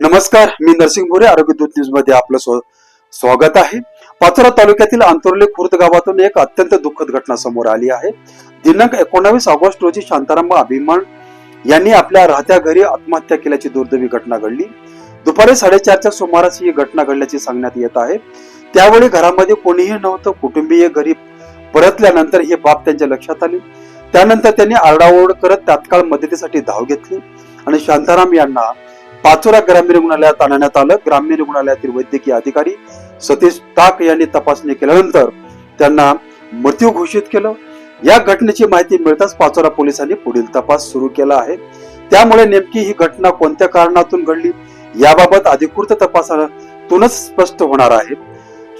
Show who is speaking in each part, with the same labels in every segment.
Speaker 1: नमस्कार, मी नरसिंह भोरे, आरोग्य दूत न्यूज मध्ये आपलं स्वागत आहे. पाचोरा तालुक्यातील आंतोर्ले खुर्द गावातून एक अत्यंत दुःखद घटना समोर आली आहे. दिनांक 19 ऑगस्ट रोजी शांताराम अभिमान यांनी आपल्या राहत्या घरी आत्महत्या केल्याची दुर्दैवी घटना घडली. दुपारी 4:30च्या सुमारास ही घटना घडल्याचे सांगण्यात येत आहे. त्यावेळी घरामध्ये कोणीही नव्हतं. कुटुंबीय घरी परतल्यानंतर ही बाब त्यांच्या लक्षात आली. त्यानंतर त्यांनी आरडाओरड करत तात्काळ मदतीसाठी धाव घेतली आणि शांताराम यांना पाचोरा ग्रामीण रुग्णालयात आणण्यात आलं. ग्रामीण रुग्णालयातील वैद्यकीय अधिकारी सतीश टाक यांनी तपासणी केल्यानंतर त्यांना मृत्यू घोषित केलं. या घटनेची माहिती मिळताच पाचोरा पोलिसांनी पुढील तपास सुरू केला आहे. त्यामुळे नेमकी ही घटना कोणत्या कारणातून घडली याबाबत अधिकृत तपासातूनच स्पष्ट होणार आहे.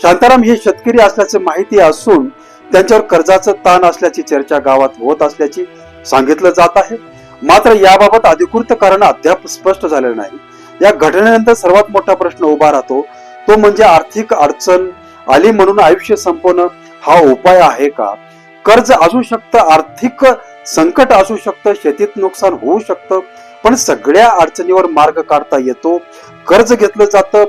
Speaker 1: शांताराम हे शेतकरी असल्याचे माहिती असून त्यांच्यावर कर्जाचं ताण असल्याची चर्चा गावात होत असल्याची सांगितलं जात आहे. मात्र याबाबत अधिकृत कारण अद्याप स्पष्ट झालेलं नाही. या घटनेनंतर सर्वात मोठा प्रश्न उभा राहतो तो म्हणजे आर्थिक अडचण आली म्हणून आयुष्य संपवणं हा उपाय आहे का? कर्ज असू शकतं, आर्थिक संकट असू शकतं, शेतीत नुकसान होऊ शकतं, पण सगळ्या अडचणीवर मार्ग काढता येतो. कर्ज घेतलं जातं,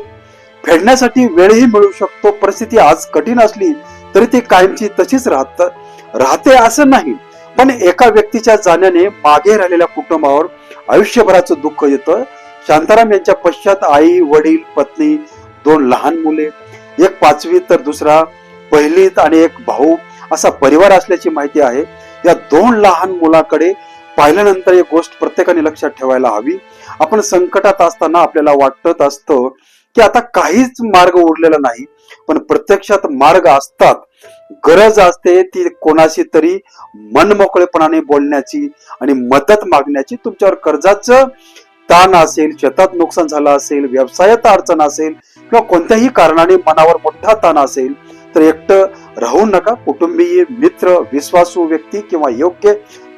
Speaker 1: फेडण्यासाठी वेळही मिळू शकतो. परिस्थिती आज कठीण असली तरी ती कायमची तशीच राहते असं नाही. पण एका व्यक्तीच्या जाण्याने मागे राहिलेल्या कुटुंबावर आयुष्यभराचं दुःख येतं. शांताराम यांच्या पश्चात आई, वडील, पत्नी, 2 लहान मुले, एक 5वीत तर दुसरा 1लीत आणि एक भाऊ असा परिवार असल्याची माहिती आहे. या 2 लहान मुलाकडे पाहिल्यानंतर एक गोष्ट प्रत्येकाने लक्षात ठेवायला हवी. आपण संकटात असताना आपल्याला वाटत असतं की आता काहीच मार्ग उरलेला नाही, पण प्रत्यक्षात मार्ग असतात. गरज असते ती कोणाशी तरी मनमोकळेपणाने बोलण्याची आणि मदत मागण्याची. तुमच्यावर कर्जाचं ताण असेल, शेतात नुकसान झालं असेल, व्यवसायात अडचण असेल किंवा कोणत्याही कारणाने मनावर मोठा ताण असेल तर एकटं राहू नका. कुटुंबीय, मित्र, विश्वासू व्यक्ती किंवा योग्य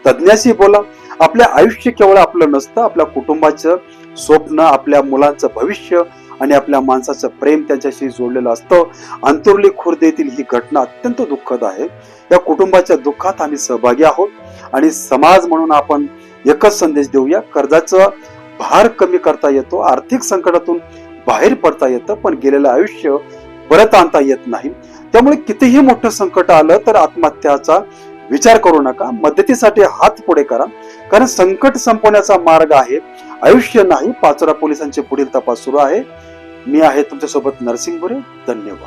Speaker 1: तज्ञाशी बोला. आपले आयुष्य केवळ आपलं नसतं, आपल्या कुटुंबाचं स्वप्न, आपल्या मुलांचं भविष्य आणि आपल्या माणसाचं प्रेम त्यांच्याशी जोडलेलं असतं. आंतोर्ली खुर्द येथील ही घटना अत्यंत दुःखद आहे. या कुटुंबाच्या दुःखात आम्ही सहभागी आहोत आणि समाज म्हणून आपण एकच संदेश देऊया. कर्जाचा भार कमी करता येतो, आर्थिक संकटातून बाहेर पडता येतं, पण गेलेलं आयुष्य परत आणता येत नाही. त्यामुळे कितीही मोठं संकट आलं तर आत्महत्याचा विचार करू नका. मदतीसाठी हात पुढे करा, कारण संकट संपवण्याचा मार्ग आहे, आयुष्य नाही. पाचोरा पोलिसांचे पुढील तपास सुरू आहे. मी आहे तुमच्यासोबत नरसिंह भोरे. धन्यवाद.